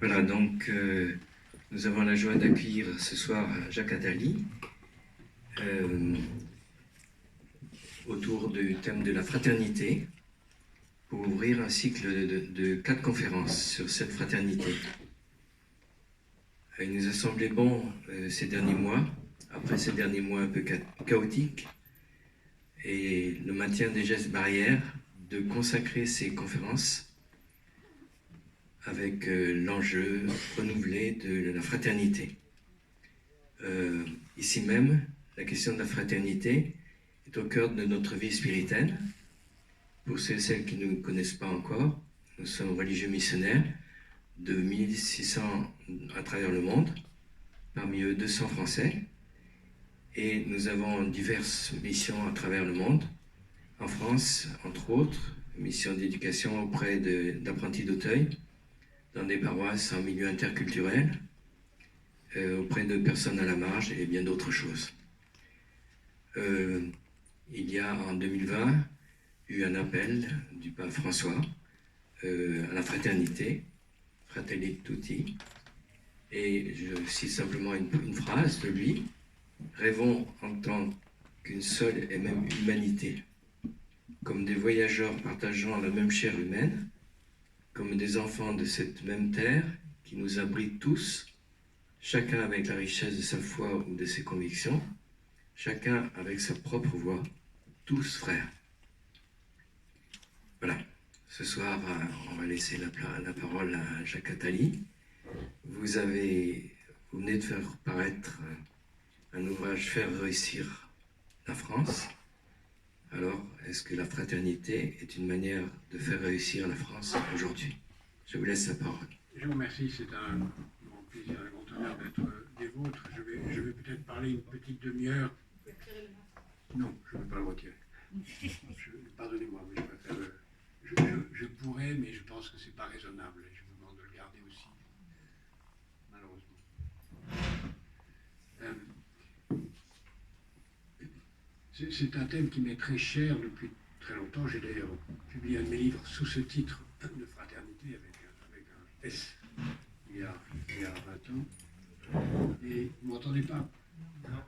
Voilà, donc nous avons la joie d'accueillir ce soir Jacques Attali autour du thème de la fraternité pour ouvrir un cycle de 4 conférences sur cette fraternité. Il nous a semblé bon ces derniers mois, après ces derniers mois un peu chaotiques, et le maintien des gestes barrières, de consacrer ces conférences avec l'enjeu renouvelé de la fraternité. Ici même, la question de la fraternité est au cœur de notre vie spirituelle. Pour ceux et celles qui ne nous connaissent pas encore, nous sommes religieux missionnaires de 1600 à travers le monde, parmi eux 200 Français, et nous avons diverses missions à travers le monde. En France, entre autres, mission d'éducation auprès d'apprentis d'Auteuil, dans des paroisses en milieu interculturel, auprès de personnes à la marge et bien d'autres choses. Il y a en 2020 eu un appel du pape François à la fraternité, Fratelli Tutti, et je cite simplement une phrase de lui: rêvons en tant qu'une seule et même humanité, comme des voyageurs partageant la même chair humaine, comme des enfants de cette même terre qui nous abrite tous, chacun avec la richesse de sa foi ou de ses convictions, chacun avec sa propre voix, tous frères. Voilà. Ce soir, on va laisser la parole à Jacques Attali. Vous venez de faire paraître un ouvrage Faire réussir la France. Alors, est-ce que la fraternité est une manière de faire réussir la France aujourd'hui? Je vous laisse la parole. Je vous remercie, c'est un grand plaisir, un grand honneur d'être des vôtres. Je vais peut-être parler une petite demi-heure. Non, je ne vais pas le retirer. Pardonnez-moi, mais je préfère je pourrais, mais je pense que ce n'est pas raisonnable. Et je vous demande de le garder aussi, malheureusement. C'est un thème qui m'est très cher depuis très longtemps. J'ai d'ailleurs publié un de mes livres sous ce titre de fraternité avec un S il y a 20 ans. Et vous ne m'entendez pas? Ah,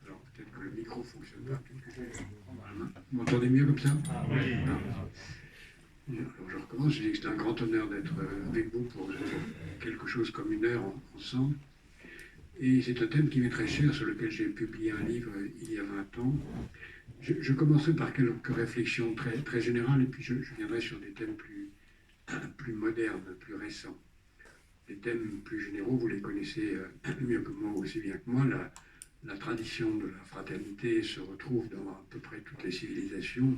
alors peut-être que le micro ne fonctionne pas, peut-être que je vais prendre la main. Vous m'entendez mieux comme ça? Alors je recommence, je dis que c'est un grand honneur d'être avec vous pour quelque chose comme une heure ensemble. Et c'est un thème qui m'est très cher, sur lequel j'ai publié un livre il y a 20 ans. Je commencerai par quelques réflexions très, très générales, et puis je viendrai sur des thèmes plus modernes, plus récents. Les thèmes plus généraux, vous les connaissez mieux que moi, aussi bien que moi. La tradition de la fraternité se retrouve dans à peu près toutes les civilisations.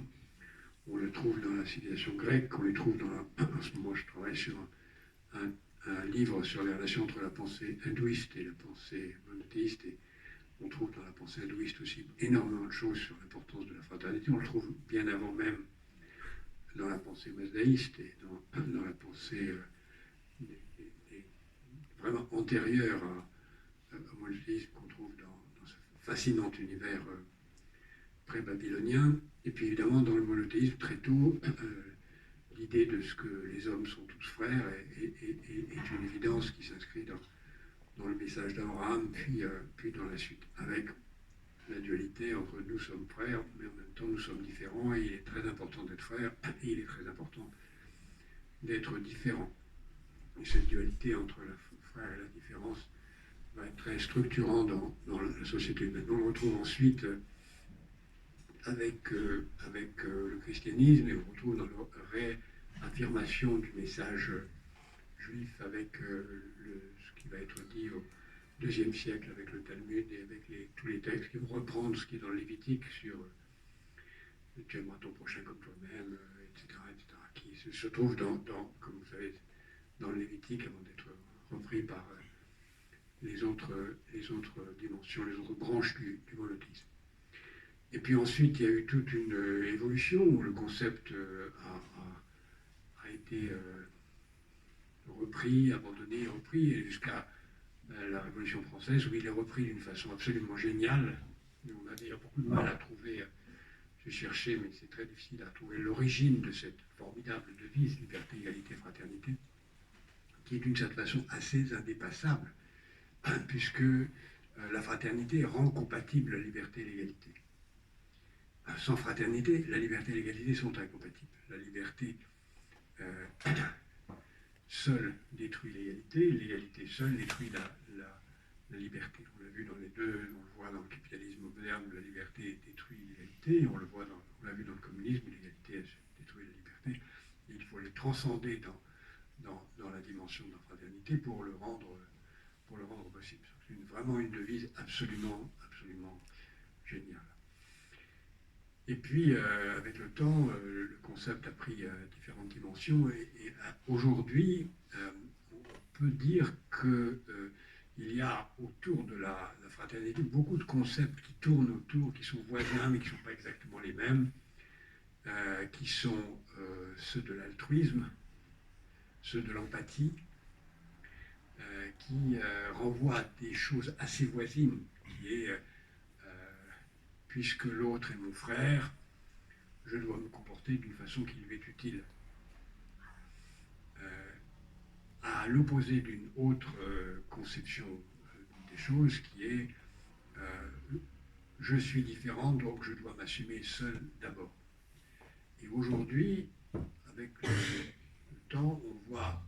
On le trouve dans la civilisation grecque, on le trouve en ce moment je travaille sur un livre sur les relations entre la pensée hindouiste et la pensée monothéiste, et on trouve dans la pensée hindouiste aussi énormément de choses sur l'importance de la fraternité. On le trouve bien avant même dans la pensée mazdaïste et dans la pensée vraiment antérieure au monothéisme qu'on trouve dans ce fascinant univers pré-babylonien. Et puis évidemment dans le monothéisme très tôt, l'idée de ce que les hommes sont tous frères est une évidence qui s'inscrit dans le message d'Abraham, puis dans la suite, avec la dualité entre nous sommes frères, mais en même temps nous sommes différents, et il est très important d'être frère, et il est très important d'être différent. Et cette dualité entre le frère et la différence va être très structurant dans la société humaine. On le retrouve ensuite avec le christianisme, et on retrouve dans la réaffirmation du message juif avec ce qui va être dit au IIe siècle avec le Talmud et avec tous les textes qui vont reprendre ce qui est dans le Lévitique sur tu aimeras ton prochain comme toi-même, etc., qui se trouve comme vous savez, dans le Lévitique avant d'être repris par les autres dimensions, les autres branches du monothéisme. Et puis ensuite, il y a eu toute une évolution où le concept a été repris, abandonné, repris, et jusqu'à la Révolution française, où il est repris d'une façon absolument géniale. On a d'ailleurs beaucoup de mal à trouver, j'ai cherché, mais c'est très difficile à trouver l'origine de cette formidable devise, liberté, égalité, fraternité, qui est d'une certaine façon assez indépassable, puisque la fraternité rend compatible la liberté et l'égalité. Sans fraternité, la liberté et l'égalité sont incompatibles. La liberté seule détruit l'égalité, l'égalité seule détruit la liberté. On l'a vu dans les deux, on le voit dans le capitalisme moderne, la liberté détruit l'égalité, on l'a vu dans le communisme, l'égalité détruit la liberté. Et il faut les transcender dans la dimension de la fraternité pour le rendre possible. C'est vraiment une devise absolument géniale. Et puis, avec le temps, le concept a pris différentes dimensions et aujourd'hui, on peut dire qu'il y a autour de la fraternité beaucoup de concepts qui tournent autour, qui sont voisins mais qui ne sont pas exactement les mêmes, qui sont ceux de l'altruisme, ceux de l'empathie, qui renvoient à des choses assez voisines, qui est puisque l'autre est mon frère, je dois me comporter d'une façon qui lui est utile. À l'opposé d'une autre conception des choses qui est je suis différent, donc je dois m'assumer seul d'abord. Et aujourd'hui, avec le temps, on voit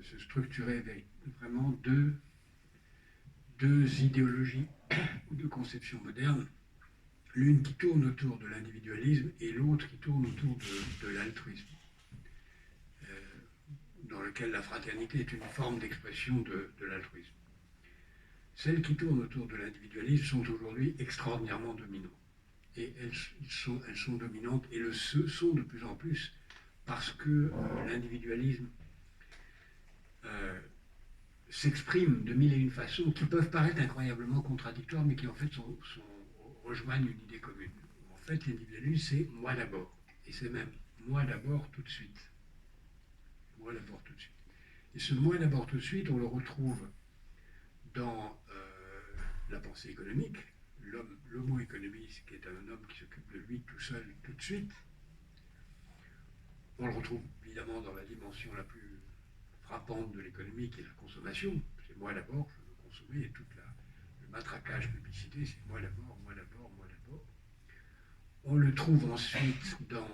se structurer vraiment deux idéologies ou deux conceptions modernes, l'une qui tourne autour de l'individualisme et l'autre qui tourne autour de l'altruisme, dans lequel la fraternité est une forme d'expression de l'altruisme. Celles qui tournent autour de l'individualisme sont aujourd'hui extraordinairement dominantes. Et elles sont dominantes et le sont de plus en plus parce que l'individualisme s'exprime de mille et une façons qui peuvent paraître incroyablement contradictoires, mais qui en fait rejoignent une idée commune. En fait, l'individualisme, c'est moi d'abord. Et c'est même moi d'abord tout de suite. Moi d'abord tout de suite. Et ce moi d'abord tout de suite, on le retrouve dans la pensée économique. L'homo economiste, qui est un homme qui s'occupe de lui tout seul, tout de suite. On le retrouve évidemment dans la dimension la plus frappante de l'économie, qui est la consommation. C'est moi d'abord, je veux consommer, et tout le matraquage publicité, c'est moi d'abord, moi d'abord, moi d'abord. On le trouve ensuite dans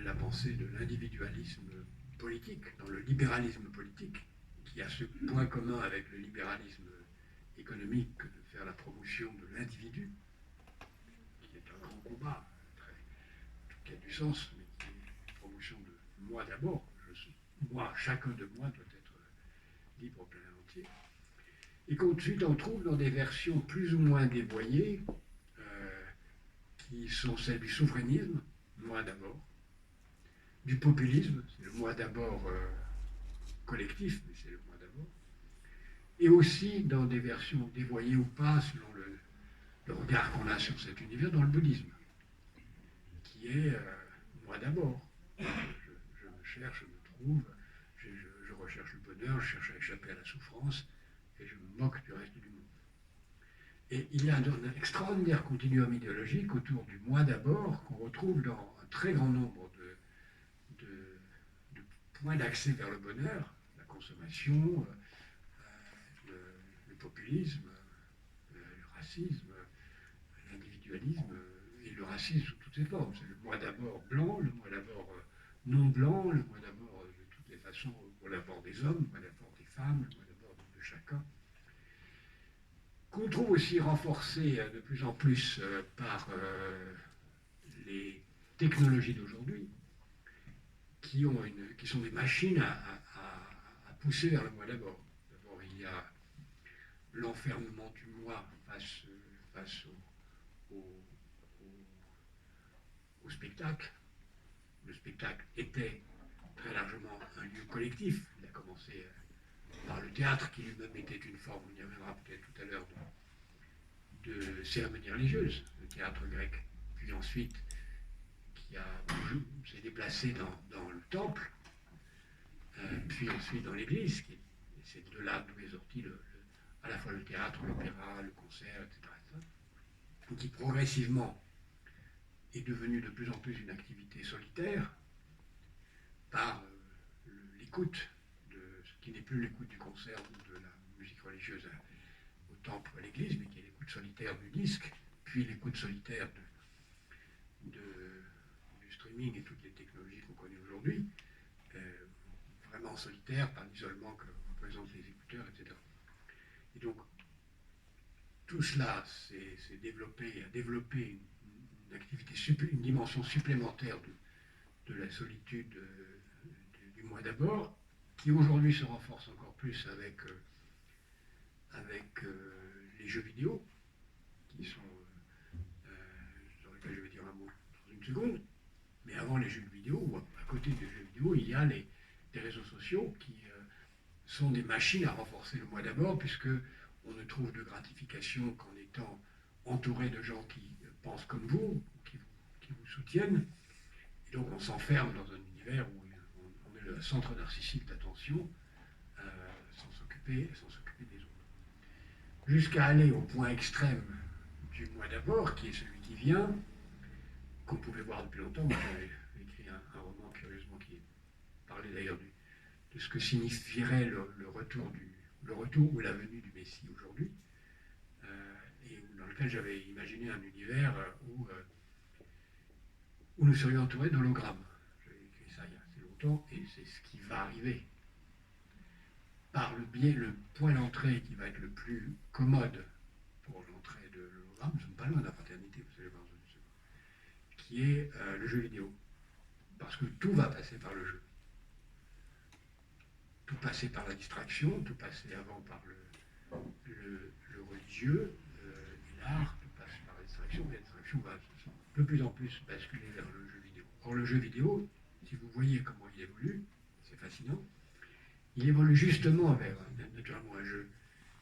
la pensée de l'individualisme politique, dans le libéralisme politique, qui a ce point commun avec le libéralisme économique que de faire la promotion de l'individu, qui est un grand combat, qui a du sens, mais qui est une promotion de moi d'abord. Moi, chacun de moi doit être libre au plein entier. Et qu'ensuite on trouve dans des versions plus ou moins dévoyées, qui sont celles du souverainisme, moi d'abord, du populisme, c'est le moi d'abord collectif, mais c'est le moi d'abord, et aussi dans des versions dévoyées ou pas, selon le regard qu'on a sur cet univers, dans le bouddhisme, qui est moi d'abord. Je me cherche, je me trouve, je recherche le bonheur, je cherche à échapper à la souffrance, et je me moque du reste du monde. Et il y a un extraordinaire continuum idéologique autour du moi d'abord qu'on retrouve dans un très grand nombre de points d'accès vers le bonheur, la consommation, le populisme, le racisme, l'individualisme et le racisme sous toutes ses formes. C'est le moi d'abord blanc, le moi d'abord non blanc, le moi d'abord de toutes les façons, le moi d'abord des hommes, le moi d'abord des femmes, le moi d'abord de chacun. Qu'on trouve aussi renforcé de plus en plus par les technologies d'aujourd'hui, qui sont des machines à pousser vers le moi d'abord. D'abord, il y a l'enfermement du moi face au spectacle. Le spectacle était très largement un lieu collectif. Il a commencé par le théâtre, qui lui-même était une forme, on y reviendra peut-être tout à l'heure, de cérémonie religieuse, le théâtre grec. Puis ensuite, qui s'est déplacé dans le temple, puis ensuite dans l'église. C'est de là d'où est sorti à la fois le théâtre, l'opéra, le concert, etc. Qui progressivement est devenu de plus en plus une activité solitaire par l'écoute, ce qui n'est plus l'écoute du concert ou de la musique religieuse au temple ou à l'église, mais qui est l'écoute solitaire du disque, puis l'écoute solitaire du streaming et toutes les technologies qu'on connaît aujourd'hui, vraiment solitaire par l'isolement que représentent les écouteurs, etc. Et donc, tout cela s'est développé, a développé une activité, une dimension supplémentaire de la solitude du mois d'abord, qui aujourd'hui se renforce encore plus avec les jeux vidéo, qui sont, sur lesquels je vais dire un mot dans une seconde. Mais avant les jeux vidéo, ou à côté des jeux vidéo, il y a les réseaux sociaux qui sont des machines à renforcer le moi d'abord, puisque on ne trouve de gratification qu'en étant entouré de gens qui pensent comme vous, qui vous soutiennent. Et donc on s'enferme dans un univers où on est le centre narcissique d'attention, sans s'occuper des autres. Jusqu'à aller au point extrême du moi d'abord, qui est celui qui vient, qu'on pouvait voir depuis longtemps. Moi j'avais écrit un roman curieusement qui parlait d'ailleurs de ce que signifierait le retour ou la venue du Messie aujourd'hui, et dans lequel j'avais imaginé un univers où nous serions entourés d'hologrammes. J'avais écrit ça il y a assez longtemps, et c'est ce qui va arriver. Par le point d'entrée qui va être le plus commode pour l'entrée de l'hologramme, nous ne sommes pas loin de la fraternité, vous allez voir dans une seconde, qui est le jeu vidéo. Parce que tout va passer par le jeu. Tout passer par la distraction, tout passer avant par le religieux et l'art, tout passe par la distraction, mais la distraction va de plus en plus basculer vers le jeu vidéo. Or, le jeu vidéo, si vous voyez comment il évolue, c'est fascinant, il évolue justement vers naturellement un jeu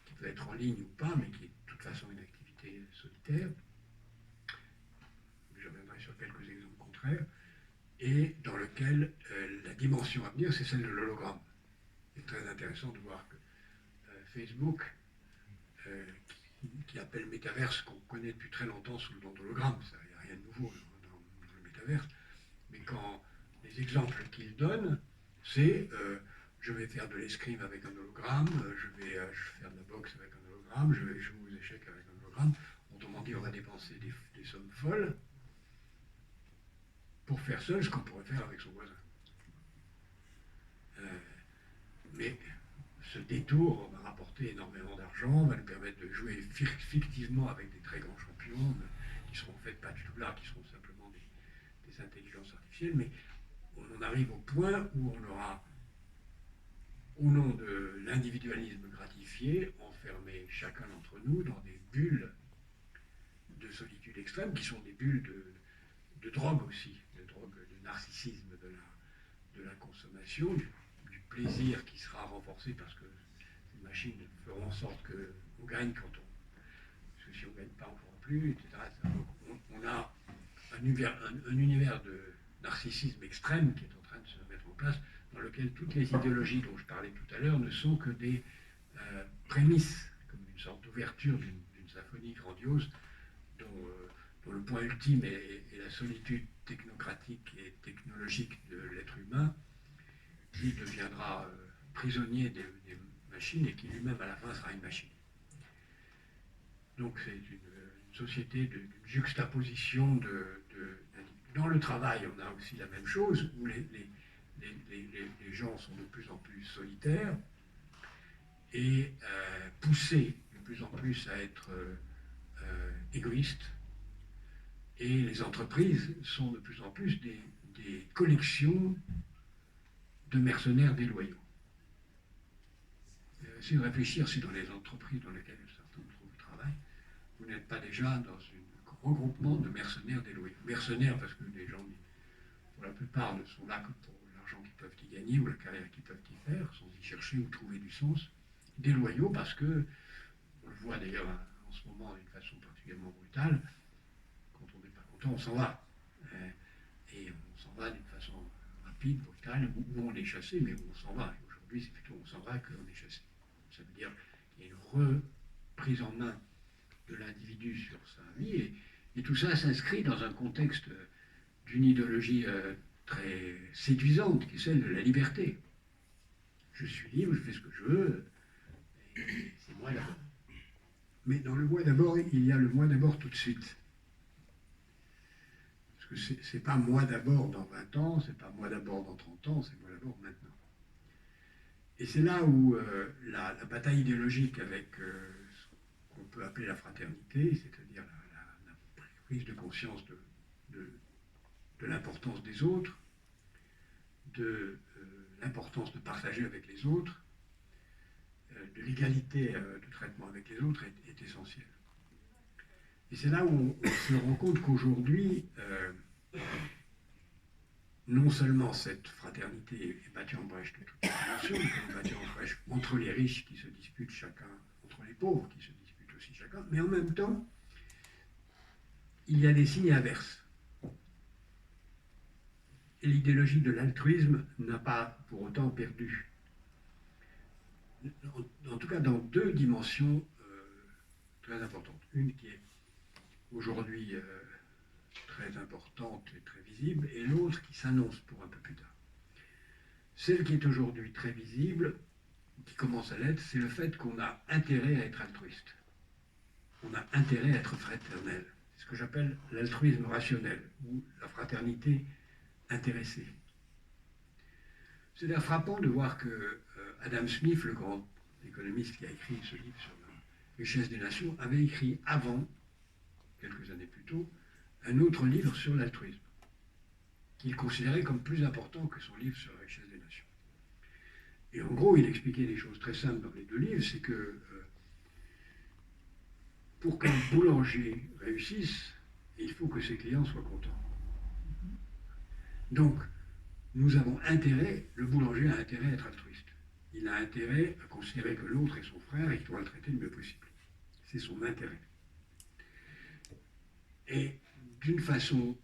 qui peut être en ligne ou pas, mais qui est de toute façon une activité solitaire. Je reviendrai sur quelques exemples contraires, et dans lequel la dimension à venir, c'est celle de l'hologramme. C'est très intéressant de voir que Facebook, qui appelle métaverse, qu'on connaît depuis très longtemps sous le nom d'hologramme, il n'y a rien de nouveau dans le métaverse, mais quand les exemples qu'il donne, c'est je vais faire de l'escrime avec un hologramme, je vais faire de la boxe avec un hologramme, je vais jouer aux échecs avec un hologramme. Autrement dit, on va dépenser des sommes folles pour faire seul ce qu'on pourrait faire avec son voisin. Mais ce détour va rapporter énormément d'argent, va nous permettre de jouer fictivement avec des très grands champions, qui seront en fait pas du tout là, qui seront simplement des intelligences artificielles, mais on en arrive au point où on aura, au nom de l'individualisme gratifié, enfermé chacun d'entre nous dans des bulles de solitude extrême, qui sont des bulles de drogue aussi, de drogue de narcissisme de la consommation, du plaisir qui sera renforcé parce que ces machines feront en sorte qu'on gagne quand parce que si on ne gagne pas, on ne pourra plus, etc. Donc on a un univers de narcissisme extrême qui est en train de se mettre en place, dans lequel toutes les idéologies dont je parlais tout à l'heure ne sont que des prémices, comme une sorte d'ouverture d'une symphonie grandiose dont le point ultime est la solitude technocratique et technologique de l'être humain, qui deviendra prisonnier des machines et qui lui-même à la fin sera une machine. Donc c'est une société d'une juxtaposition dans le travail, on a aussi la même chose, où les gens sont de plus en plus solitaires et poussés de plus en plus à être égoïstes. Et les entreprises sont de plus en plus des collections de mercenaires déloyaux. Essayez de réfléchir si dans les entreprises dans lesquelles certains d'entre vous travaillent, vous n'êtes pas déjà dans un regroupement de mercenaires déloyaux. Mercenaires parce que les gens, pour la plupart, ne sont là que pour l'argent qu'ils peuvent y gagner ou la carrière qu'ils peuvent y faire, sans y chercher ou trouver du sens. Déloyaux parce que, on le voit d'ailleurs en ce moment d'une façon particulièrement brutale, quand on n'est pas content, on s'en va. Et on s'en va d'une façon rapide, brutale, où on est chassé, mais où on s'en va. Et aujourd'hui, c'est plutôt on s'en va qu'on est chassé. Ça veut dire qu'il y a une reprise en main de l'individu sur sa vie, et tout ça s'inscrit dans un contexte d'une idéologie très séduisante, qui est celle de la liberté. je suis libre, je fais ce que je veux, et c'est moi d'abord. Mais dans le moi d'abord, il y a le moi d'abord tout de suite. Parce que c'est pas moi d'abord dans 20 ans, c'est pas moi d'abord dans 30 ans, c'est moi d'abord maintenant. Et c'est là où la bataille idéologique avec ce qu'on peut appeler la fraternité, c'est-à-dire la prise de conscience de l'importance des autres, de l'importance de partager avec les autres, de l'égalité de traitement avec les autres est essentielle. Et c'est là où on se rend compte qu'aujourd'hui, non seulement cette fraternité est battue en brèche de toutes les dimensions, mais elle est battue en brèche entre les riches qui se disputent chacun, entre les pauvres qui se disputent aussi chacun, mais en même temps, il y a des signes inverses. Et l'idéologie de l'altruisme n'a pas pour autant perdu. En tout cas, dans deux dimensions très importantes. Une qui est aujourd'hui très importante et très visible, et l'autre qui s'annonce pour un peu plus tard. Celle qui est aujourd'hui très visible, qui commence à l'être, c'est le fait qu'on a intérêt à être altruiste. On a intérêt à être fraternel. C'est ce que j'appelle l'altruisme rationnel, ou la fraternité intéressée. C'est d'ailleurs frappant de voir que Adam Smith, le grand économiste qui a écrit ce livre sur la richesse des nations, avait écrit avant, quelques années plus tôt, un autre livre sur l'altruisme, qu'il considérait comme plus important que son livre sur la richesse des nations. Et en gros, il expliquait des choses très simples dans les deux livres, c'est que pour qu'un boulanger réussisse, il faut que ses clients soient contents. Donc, nous avons intérêt, le boulanger a intérêt à être altruiste. Il a intérêt à considérer que l'autre est son frère et qu'il doit le traiter le mieux possible. C'est son intérêt. Et d'une façon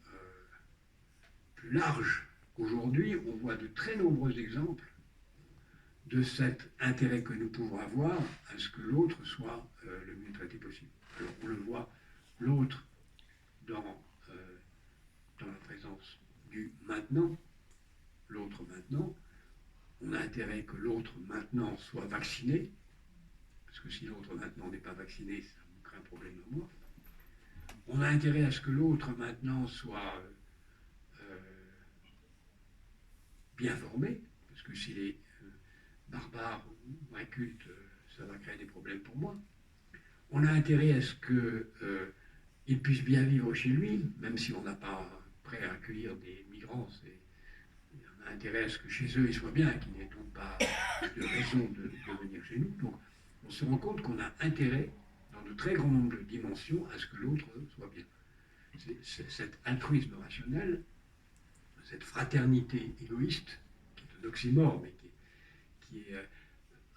plus large, aujourd'hui, on voit de très nombreux exemples de cet intérêt que nous pouvons avoir à ce que l'autre soit le mieux traité possible. Alors on le voit, l'autre dans la présence du maintenant, l'autre maintenant, on a intérêt que l'autre maintenant soit vacciné, parce que si l'autre maintenant n'est pas vacciné, ça me crée un problème à moi. On a intérêt à ce que l'autre maintenant soit bien formé, parce que s'il est barbare ou inculte, ça va créer des problèmes pour moi. On a intérêt à ce qu'il puisse bien vivre chez lui, même si on n'a pas prêt à accueillir des migrants. On a intérêt à ce que chez eux ils soient bien, qu'ils n'aient donc pas de raison de venir chez nous. Donc on se rend compte qu'on a intérêt, dans de très grand nombre de dimensions, à ce que l'autre soit bien. C'est cet altruisme rationnel, cette fraternité égoïste, qui est un oxymore, mais qui est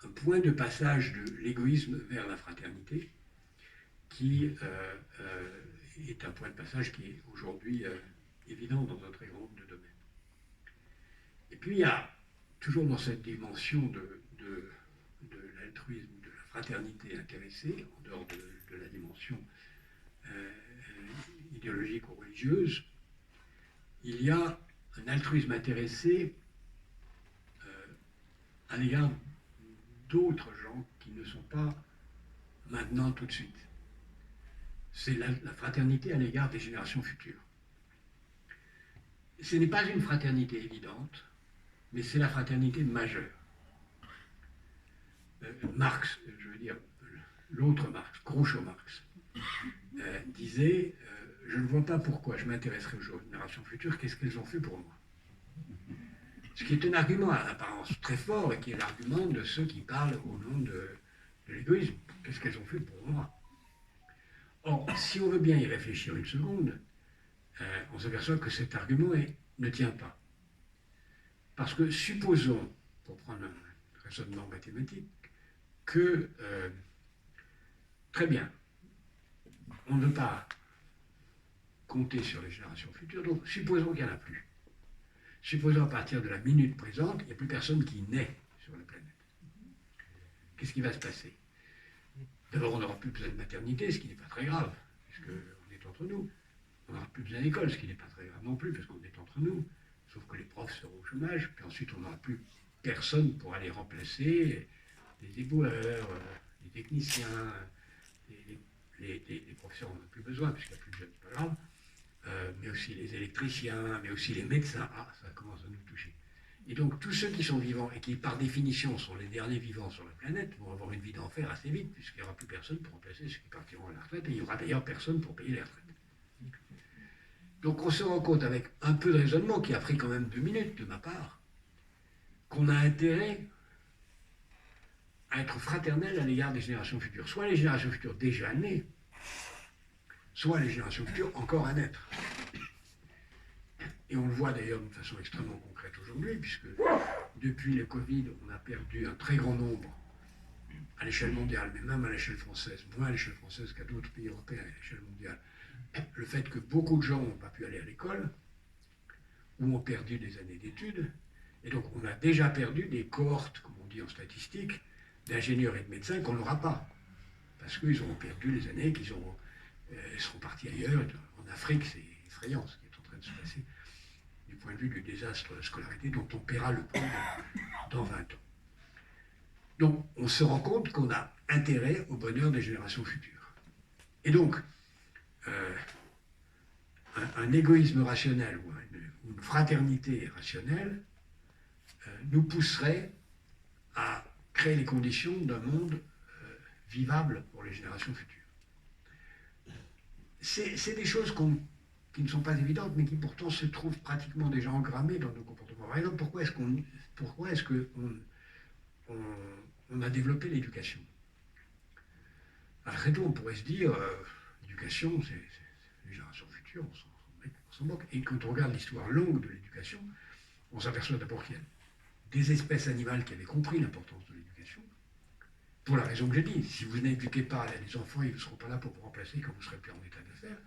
un point de passage de l'égoïsme vers la fraternité, qui est un point de passage qui est aujourd'hui évident dans un très grand nombre de domaines. Et puis il y a, toujours dans cette dimension de l'altruisme, de la fraternité intéressée, en dehors de la dimension idéologique ou religieuse, il y a un altruisme intéressé à l'égard d'autres gens qui ne sont pas maintenant tout de suite. C'est la fraternité à l'égard des générations futures. Ce n'est pas une fraternité évidente, mais c'est la fraternité majeure. Marx, je veux dire, l'autre Marx, Groucho Marx, disait je ne vois pas pourquoi je m'intéresserai aux générations futures, qu'est-ce qu'elles ont fait pour moi. Ce qui est un argument à l'apparence très fort et qui est l'argument de ceux qui parlent au nom de l'égoïsme. Qu'est-ce qu'elles ont fait pour moi? Or, si on veut bien y réfléchir une seconde, on s'aperçoit que cet argument ne tient pas. Parce que supposons, pour prendre un raisonnement mathématique, que, très bien, on ne veut pas compter sur les générations futures, donc supposons qu'il n'y en a plus. Supposons à partir de la minute présente, il n'y a plus personne qui naît sur la planète. Qu'est-ce qui va se passer? D'abord, on n'aura plus besoin de maternité, ce qui n'est pas très grave, puisqu'on est entre nous. On n'aura plus besoin d'école, ce qui n'est pas très grave non plus, parce qu'on est entre nous. Sauf que les profs seront au chômage, puis ensuite on n'aura plus personne pour aller remplacer les éboueurs, les techniciens, les professeurs, on n'en a plus besoin, puisqu'il n'y a plus de jeunes, c'est pas grave, mais aussi les électriciens, mais aussi les médecins. Ah, ça commence à nous toucher. Et donc, tous ceux qui sont vivants et qui, par définition, sont les derniers vivants sur la planète, vont avoir une vie d'enfer assez vite, puisqu'il n'y aura plus personne pour remplacer ceux qui partiront à la retraite, et il n'y aura d'ailleurs personne pour payer les retraites. Donc, on se rend compte, avec un peu de raisonnement, qui a pris quand même 2 minutes de ma part, qu'on a intérêt à être fraternel à l'égard des générations futures. Soit les générations futures déjà nées, soit les générations futures encore à naître. Et on le voit d'ailleurs d'une façon extrêmement concrète aujourd'hui, puisque depuis le Covid, on a perdu un très grand nombre à l'échelle mondiale, mais même à l'échelle française, moins à l'échelle française qu'à d'autres pays européens à l'échelle mondiale. Le fait que beaucoup de gens n'ont pas pu aller à l'école, ou ont perdu des années d'études, et donc on a déjà perdu des cohortes, comme on dit en statistique, d'ingénieurs et de médecins qu'on n'aura pas, parce qu'ils auront perdu les années, ils seront partis ailleurs. En Afrique, c'est effrayant ce qui est en train de se passer, du point de vue du désastre de scolarité dont on paiera le prix dans 20 ans. Donc, on se rend compte qu'on a intérêt au bonheur des générations futures. Et donc, un égoïsme rationnel ou une fraternité rationnelle nous pousserait à créer les conditions d'un monde vivable pour les générations futures. C'est des choses qui ne sont pas évidentes, mais qui pourtant se trouvent pratiquement déjà engrammées dans nos comportements. Par exemple, pourquoi est-ce qu'on a développé l'éducation? Après tout, on pourrait se dire, l'éducation, c'est les générations futures, on s'en moque. Et quand on regarde l'histoire longue de l'éducation, on s'aperçoit d'abord qu'il y a des espèces animales qui avaient compris l'importance de l'éducation, pour la raison que j'ai dit. Si vous n'éduquez pas les enfants, ils ne seront pas là pour vous remplacer quand vous ne serez plus en état de faire.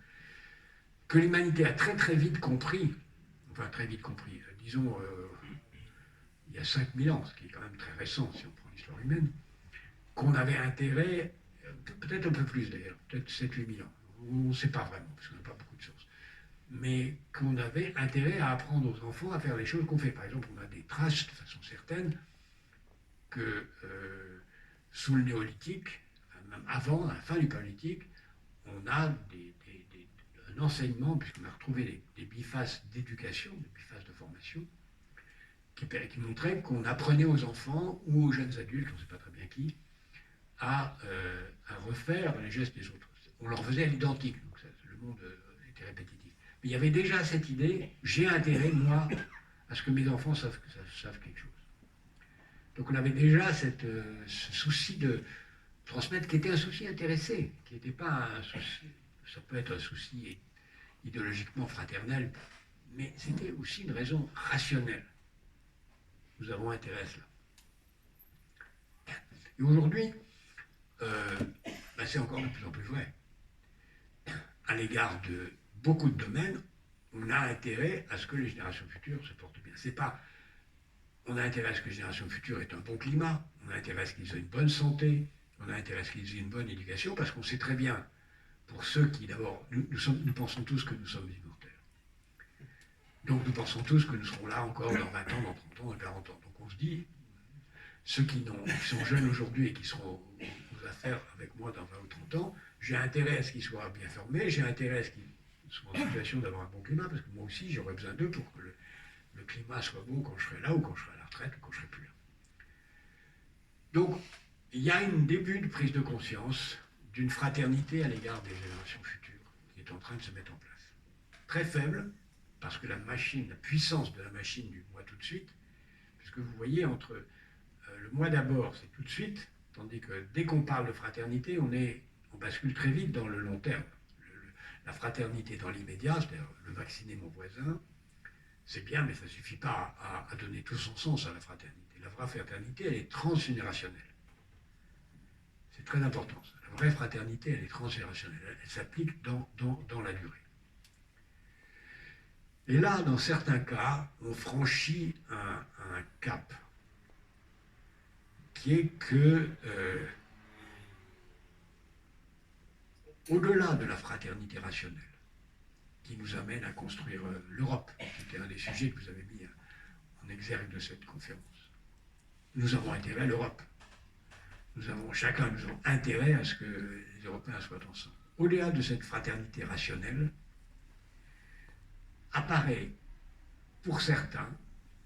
Que l'humanité a très très vite compris, disons, il y a 5000 ans, ce qui est quand même très récent si on prend l'histoire humaine, qu'on avait intérêt, peut-être un peu plus d'ailleurs, peut-être 7-8 000 ans, on ne sait pas vraiment, parce qu'on n'a pas beaucoup de sources, mais qu'on avait intérêt à apprendre aux enfants à faire les choses qu'on fait. Par exemple, on a des traces de façon certaine que sous le néolithique, même avant, à la fin du paléolithique, on a un enseignement, puisqu'on a retrouvé des bifaces d'éducation, des bifaces de formation, qui montraient qu'on apprenait aux enfants ou aux jeunes adultes, on ne sait pas très bien qui, à refaire les gestes des autres. On leur faisait à l'identique, donc le monde était répétitif. Mais il y avait déjà cette idée, j'ai intérêt, moi, à ce que mes enfants savent quelque chose. Donc on avait déjà ce souci de transmettre, qui était un souci intéressé, qui n'était pas un souci, ça peut être un souci idéologiquement fraternel, mais c'était aussi une raison rationnelle. Nous avons intérêt à cela. Et aujourd'hui, c'est encore de plus en plus vrai. À l'égard de beaucoup de domaines, on a intérêt à ce que les générations futures se portent bien. C'est pas, on a intérêt à ce que les générations futures aient un bon climat, on a intérêt à ce qu'ils aient une bonne santé, on a intérêt à ce qu'ils aient une bonne éducation, parce qu'on sait très bien, pour ceux qui d'abord, nous pensons tous que nous sommes immortels. Donc nous pensons tous que nous serons là encore dans 20 ans, dans 30 ans, dans 40 ans. Donc on se dit, ceux qui sont jeunes aujourd'hui et qui seront aux affaires avec moi dans 20 ou 30 ans, j'ai intérêt à ce qu'ils soient bien formés, j'ai intérêt à ce qu'ils soient en situation d'avoir un bon climat, parce que moi aussi j'aurai besoin d'eux pour que le climat soit bon quand je serai là, ou quand je serai à la retraite, ou quand je serai plus là. Donc, il y a un début de prise de conscience d'une fraternité à l'égard des générations futures qui est en train de se mettre en place. Très faible, parce que la puissance de la machine du moi tout de suite, puisque vous voyez, entre le moi d'abord, c'est tout de suite, tandis que dès qu'on parle de fraternité, on bascule très vite dans le long terme. La fraternité dans l'immédiat, c'est-à-dire le vacciner mon voisin, c'est bien, mais ça ne suffit pas à donner tout son sens à la fraternité. La vraie fraternité, elle est transgénérationnelle. C'est très important. Ça. La vraie fraternité, elle est transgénérationnelle. Elle s'applique dans la durée. Et là, dans certains cas, on franchit un cap qui est que, au-delà de la fraternité rationnelle, qui nous amène à construire l'Europe, qui était un des sujets que vous avez mis en exergue de cette conférence, nous avons intérêt à l'Europe. Chacun nous avons intérêt à ce que les Européens soient ensemble. Au-delà de cette fraternité rationnelle, apparaît pour certains,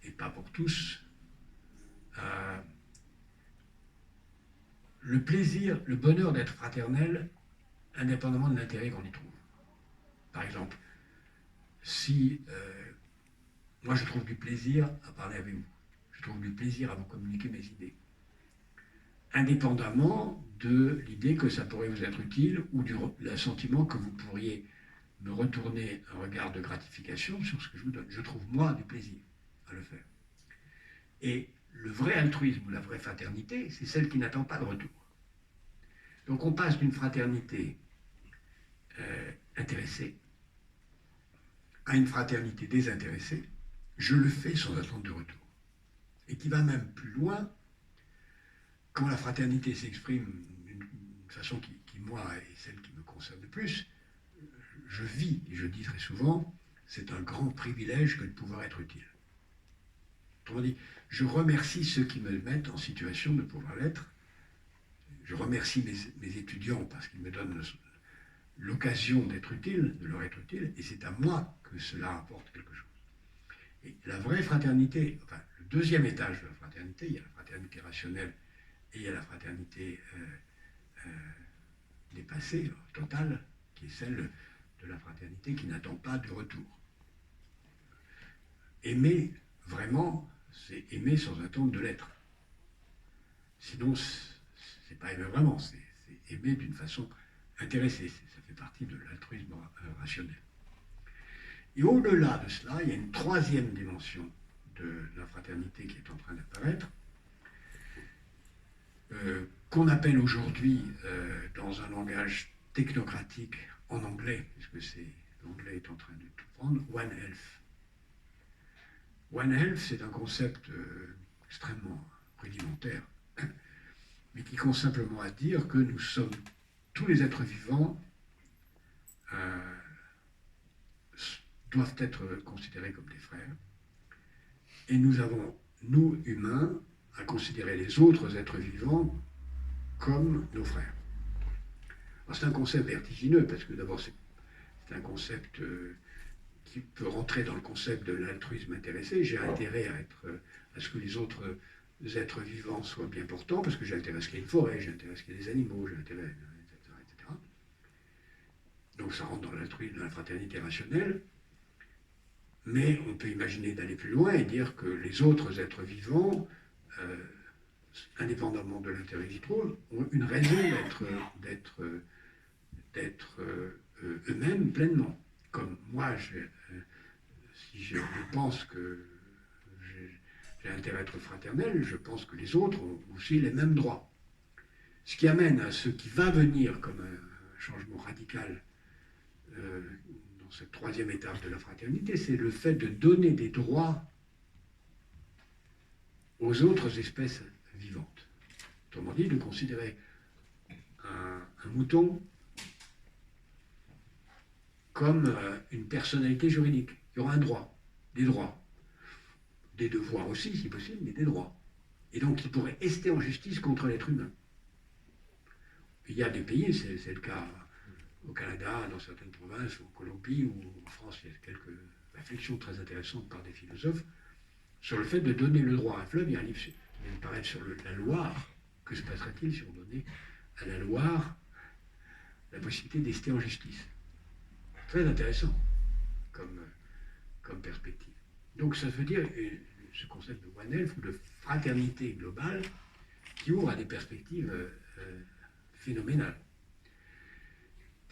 et pas pour tous, le plaisir, le bonheur d'être fraternel, indépendamment de l'intérêt qu'on y trouve. Par exemple, si moi je trouve du plaisir à parler avec vous, je trouve du plaisir à vous communiquer mes idées, indépendamment de l'idée que ça pourrait vous être utile ou du sentiment que vous pourriez me retourner un regard de gratification sur ce que je vous donne. Je trouve moi du plaisir à le faire. Et le vrai altruisme ou la vraie fraternité, c'est celle qui n'attend pas de retour. Donc on passe d'une fraternité intéressée à une fraternité désintéressée, je le fais sans attendre de retour. Et qui va même plus loin, quand la fraternité s'exprime d'une façon qui, moi, est celle qui me concerne le plus, je vis, et je dis très souvent, c'est un grand privilège que de pouvoir être utile. Autrement dit, je remercie ceux qui me mettent en situation de pouvoir l'être. Je remercie mes étudiants parce qu'ils me donnent l'occasion d'être utile, de leur être utile, et c'est à moi que cela apporte quelque chose. Et la vraie fraternité, enfin, le deuxième étage de la fraternité, il y a la fraternité rationnelle et il y a la fraternité dépassée, totale, qui est celle de la fraternité qui n'attend pas de retour. Aimer, vraiment, c'est aimer sans attendre de l'être. Sinon, c'est pas aimer vraiment, c'est aimer d'une façon intéressée. Ça fait partie de l'altruisme rationnel. Et au-delà de cela, il y a une troisième dimension de la fraternité qui est en train d'apparaître, qu'on appelle aujourd'hui, dans un langage technocratique, en anglais, puisque l'anglais est en train de tout prendre, One Health. One Health, c'est un concept extrêmement rudimentaire, mais qui consiste simplement à dire que nous sommes, tous les êtres vivants doivent être considérés comme des frères, et nous avons, nous humains, à considérer les autres êtres vivants comme nos frères. Alors c'est un concept vertigineux, parce que d'abord c'est un concept qui peut rentrer dans le concept de l'altruisme intéressé. J'ai intérêt à ce que les autres êtres vivants soient bien portants, parce que j'ai intérêt à ce qu'il y ait une forêt, j'ai intérêt à ce qu'il y ait des animaux, j'ai intérêt, etc. Donc ça rentre dans l'altruisme, dans la fraternité rationnelle. Mais on peut imaginer d'aller plus loin et dire que les autres êtres vivants, indépendamment de l'intérêt qu'ils trouvent, ont une raison d'être eux-mêmes pleinement. Comme moi, si je pense que j'ai intérêt à être fraternel, je pense que les autres ont aussi les mêmes droits. Ce qui amène à ce qui va venir comme un changement radical dans cette troisième étape de la fraternité, c'est le fait de donner des droits aux autres espèces vivantes. Autrement dit, de considérer un mouton comme une personnalité juridique. Il y aura un droit, des droits, des devoirs aussi, si possible, mais des droits. Et donc, il pourrait ester en justice contre l'être humain. Il y a des pays, c'est le cas au Canada, dans certaines provinces, ou en Colombie, ou en France, il y a quelques réflexions très intéressantes par des philosophes sur le fait de donner le droit à un fleuve. Il y a un livre qui vient de paraître sur la Loire. Que se passerait-il si on donnait à la Loire la possibilité d'ester en justice? Très intéressant comme perspective. Donc ça veut dire ce concept de One Health ou de fraternité globale qui ouvre à des perspectives phénoménales,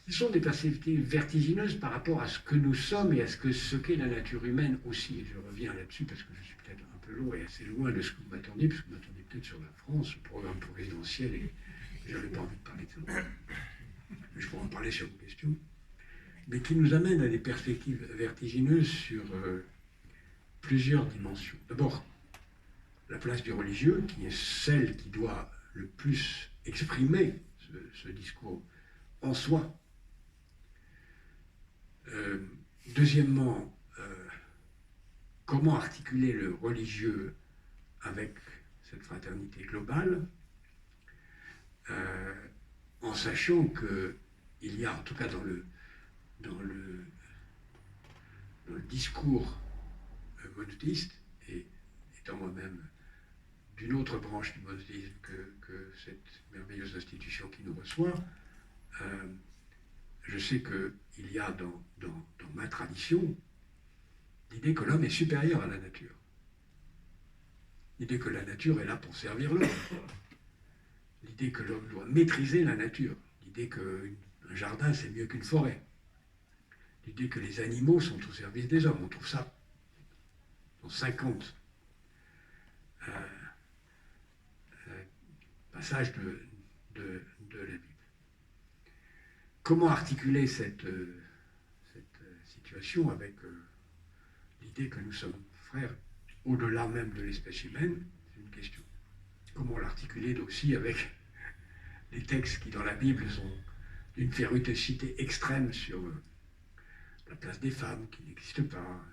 qui sont des perspectives vertigineuses par rapport à ce que nous sommes et à ce qu'est la nature humaine aussi. Et je reviens là-dessus parce que je suis peut-être un peu lourd et assez loin de ce que vous m'attendiez, parce que vous m'attendiez peut-être sur la France, le programme présidentiel, et je n'avais pas envie de parler de ça. Mais je pourrais en parler sur vos questions. Mais qui nous amène à des perspectives vertigineuses sur plusieurs dimensions. D'abord, la place du religieux, qui est celle qui doit le plus exprimer ce discours en soi. Deuxièmement, comment articuler le religieux avec cette fraternité globale, en sachant qu'il y a, en tout cas dans le discours monothéiste, et étant moi-même d'une autre branche du monothéisme que cette merveilleuse institution qui nous reçoit, je sais qu'il y a dans ma tradition l'idée que l'homme est supérieur à la nature. L'idée que la nature est là pour servir l'homme. L'idée que l'homme doit maîtriser la nature. L'idée qu'un jardin, c'est mieux qu'une forêt. L'idée que les animaux sont au service des hommes. On trouve ça dans 50 passages de la Bible. Comment articuler cette situation avec l'idée que nous sommes frères au-delà même de l'espèce humaine? C'est une question. Comment l'articuler aussi avec les textes qui dans la Bible sont d'une férocité extrême sur la place des femmes qui n'existe pas,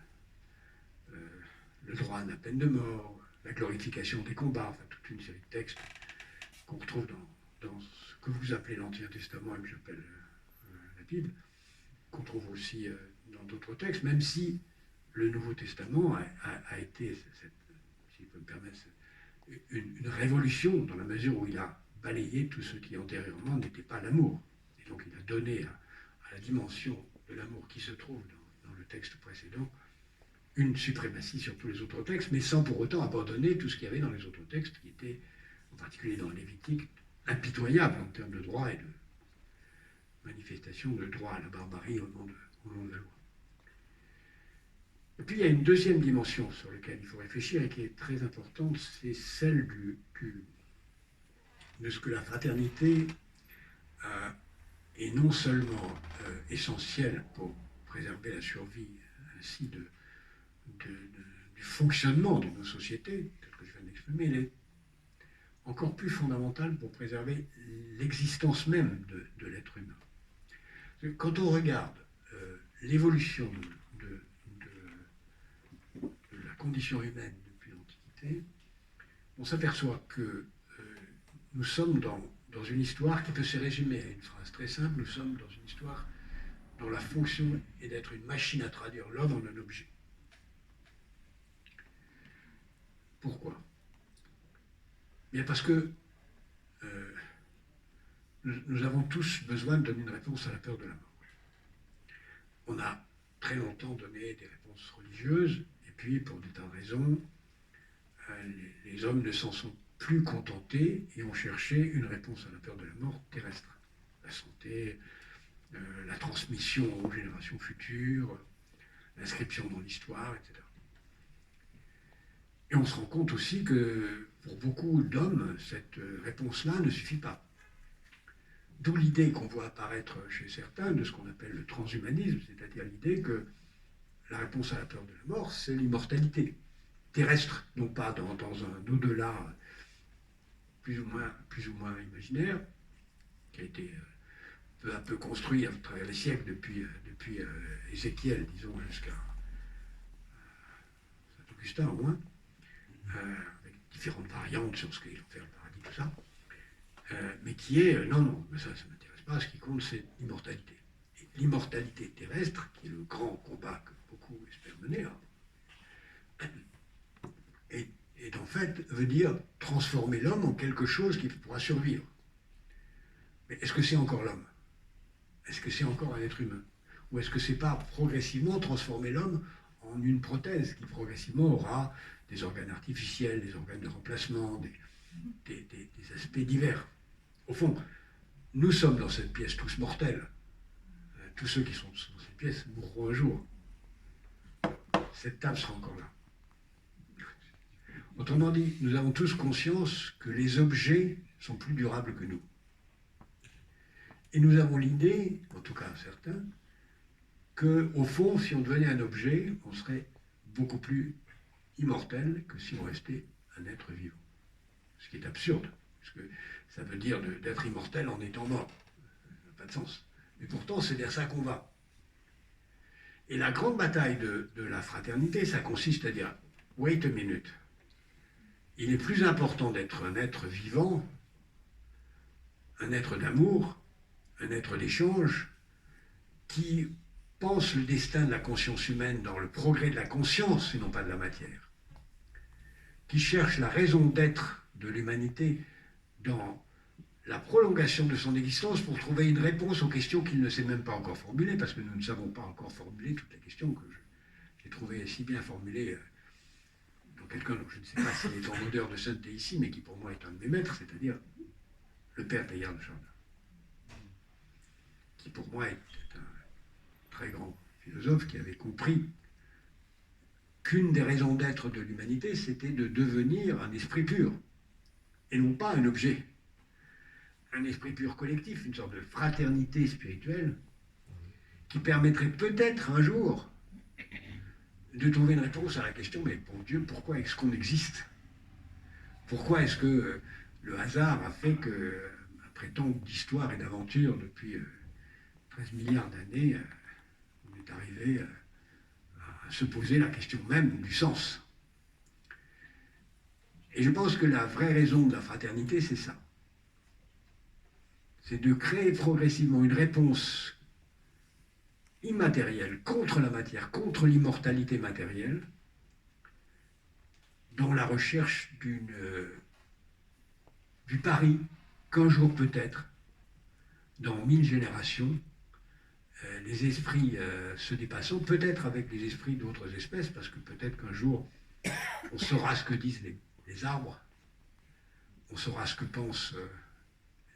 le droit à la peine de mort, la glorification des combats, enfin toute une série de textes qu'on retrouve dans ce que vous appelez l'Ancien Testament et que j'appelle la Bible, qu'on trouve aussi dans d'autres textes, même si le Nouveau Testament a été, si je peux me permettre, une révolution dans la mesure où il a balayé tout ce qui antérieurement n'était pas l'amour. Et donc il a donné à la dimension de l'amour qui se trouve dans le texte précédent une suprématie sur tous les autres textes, mais sans pour autant abandonner tout ce qu'il y avait dans les autres textes qui étaient, en particulier dans le Lévitique, impitoyables en termes de droit et de manifestation de droit à la barbarie au nom de la loi. Et puis il y a une deuxième dimension sur laquelle il faut réfléchir et qui est très importante, c'est celle de ce que la fraternité est non seulement essentielle pour préserver la survie ainsi du fonctionnement de nos sociétés, tel que je viens d'exprimer, elle est encore plus fondamentale pour préserver l'existence même de l'être humain. Quand on regarde l'évolution de la condition humaine depuis l'Antiquité, on s'aperçoit que nous sommes dans une histoire qui peut se résumer à une phrase très simple, nous sommes dans une histoire dont la fonction est d'être une machine à traduire l'homme en un objet. Pourquoi? Bien parce que nous avons tous besoin de donner une réponse à la peur de la mort. On a très longtemps donné des réponses religieuses, et puis pour des tas de raisons, les hommes ne s'en sont plus contentés et ont cherché une réponse à la peur de la mort terrestre. La santé, la transmission aux générations futures, l'inscription dans l'histoire, etc. Et on se rend compte aussi que pour beaucoup d'hommes, cette réponse-là ne suffit pas. D'où l'idée qu'on voit apparaître chez certains de ce qu'on appelle le transhumanisme, c'est-à-dire l'idée que la réponse à la peur de la mort, c'est l'immortalité terrestre, non pas dans un au-delà plus ou moins imaginaire, qui a été peu à peu construit à travers les siècles depuis Ézéchiel, disons, jusqu'à Saint-Augustin au moins, avec différentes variantes sur ce qu'est l'enfer, le paradis, tout ça, mais qui est, non, mais ça ne m'intéresse pas, ce qui compte c'est l'immortalité. Et l'immortalité terrestre, qui est le grand combat que beaucoup espèrent mener, et en fait veut dire transformer l'homme en quelque chose qui pourra survivre. Mais est-ce que c'est encore l'homme? Est-ce que c'est encore un être humain? Ou est-ce que c'est pas progressivement transformer l'homme en une prothèse qui progressivement aura des organes artificiels, des organes de remplacement, des aspects divers? Au fond, nous sommes dans cette pièce tous mortels. Tous ceux qui sont dans cette pièce mourront un jour. Cette table sera encore là. Autrement dit, nous avons tous conscience que les objets sont plus durables que nous. Et nous avons l'idée, en tout cas certains, qu'au fond, si on devenait un objet, on serait beaucoup plus immortel que si on restait un être vivant. Ce qui est absurde, parce que ça veut dire d'être immortel en étant mort. Ça n'a pas de sens. Mais pourtant, c'est vers ça qu'on va. Et la grande bataille de la fraternité, ça consiste à dire, wait a minute. il est plus important d'être un être vivant, un être d'amour, un être d'échange, qui pense le destin de la conscience humaine dans le progrès de la conscience et non pas de la matière, qui cherche la raison d'être de l'humanité dans la prolongation de son existence pour trouver une réponse aux questions qu'il ne sait même pas encore formuler, parce que nous ne savons pas encore formuler toutes les questions que j'ai trouvées si bien formulées dans quelqu'un dont je ne sais pas s'il est en odeur de sainteté ici, mais qui pour moi est un de mes maîtres, c'est-à-dire le père Teilhard de Chardin, qui pour moi est un très grand philosophe qui avait compris qu'une des raisons d'être de l'humanité, c'était de devenir un esprit pur, et non pas un objet. Un esprit pur collectif, une sorte de fraternité spirituelle, qui permettrait peut-être un jour de trouver une réponse à la question, mais bon Dieu, pourquoi est-ce qu'on existe? Pourquoi est-ce que le hasard a fait que, après tant d'histoires et d'aventures depuis 13 milliards d'années, on est arrivé à se poser la question même du sens? Et je pense que la vraie raison de la fraternité, c'est ça. C'est de créer progressivement une réponse immatérielle contre la matière, contre l'immortalité matérielle, dans la recherche du pari qu'un jour peut-être, dans 1000 générations, les esprits se dépassant, peut-être avec les esprits d'autres espèces, parce que peut-être qu'un jour, on saura ce que disent les arbres, on saura ce que pensent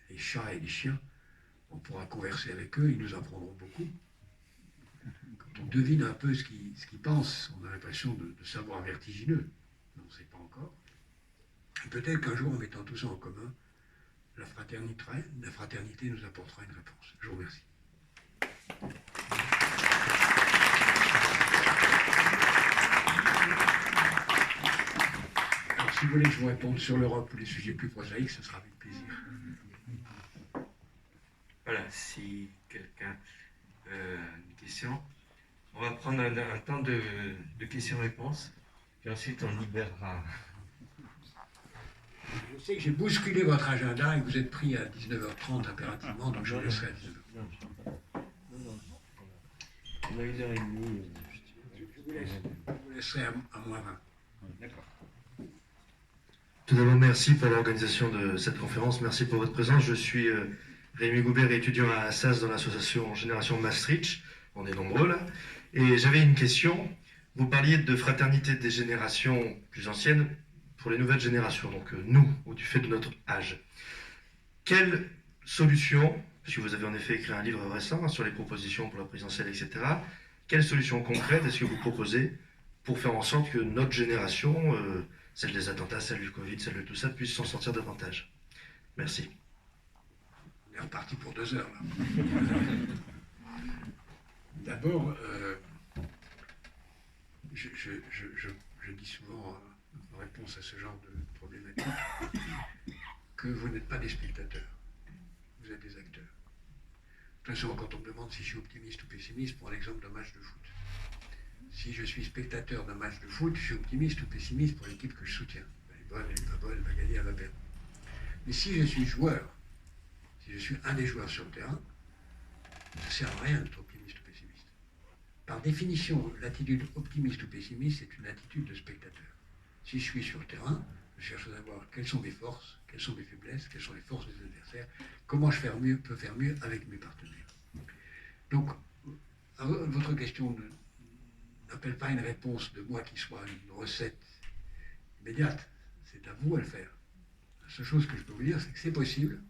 les chats et les chiens, on pourra converser avec eux, ils nous apprendront beaucoup. Quand on devine un peu ce qu'ils pensent, on a l'impression de savoir vertigineux, mais on ne sait pas encore. Et peut-être qu'un jour, en mettant tout ça en commun, la fraternité nous apportera une réponse. Je vous remercie. Alors, si vous voulez que je vous réponde sur l'Europe ou les sujets plus prosaïques, ce sera avec plaisir. Voilà, si quelqu'un a une question, on va prendre un temps de questions-réponses, puis ensuite on libérera. Je sais que j'ai bousculé votre agenda et que vous êtes pris à 19h30 impérativement, donc je vous laisserai à 19h. Non. On a 1h30. Je vous laisserai à moins 20. D'accord. Tout d'abord, merci pour l'organisation de cette conférence. Merci pour votre présence. Je suis Rémi Goubert, étudiant à Assas dans l'association Génération Maastricht. On est nombreux là. Et j'avais une question. Vous parliez de fraternité des générations plus anciennes pour les nouvelles générations, donc nous, ou du fait de notre âge. Quelle solution, puisque vous avez en effet écrit un livre récent sur les propositions pour la présidentielle, etc., quelle solution concrète est-ce que vous proposez pour faire en sorte que notre génération, celle des attentats, celle du Covid, celle de tout ça, puisse s'en sortir davantage? Merci. On est reparti pour 2 heures, là. D'abord, je dis souvent en réponse à ce genre de problématique que vous n'êtes pas des spectateurs, vous êtes des acteurs. De toute façon, quand on me demande si je suis optimiste ou pessimiste, pour l'exemple d'un match de foot. Si je suis spectateur d'un match de foot, je suis optimiste ou pessimiste pour l'équipe que je soutiens. Elle est bonne, elle n'est pas bonne, elle va gagner, elle va perdre. Mais si je suis joueur, si je suis un des joueurs sur le terrain, ça ne sert à rien d'être optimiste ou pessimiste. Par définition, l'attitude optimiste ou pessimiste, c'est une attitude de spectateur. Si je suis sur le terrain, je cherche à savoir quelles sont mes forces, quelles sont mes faiblesses, quelles sont les forces des adversaires, comment je peux faire mieux avec mes partenaires. Donc, votre question n'appelle pas une réponse de moi qui soit une recette immédiate. C'est à vous à le faire. La seule chose que je peux vous dire, c'est que c'est possible,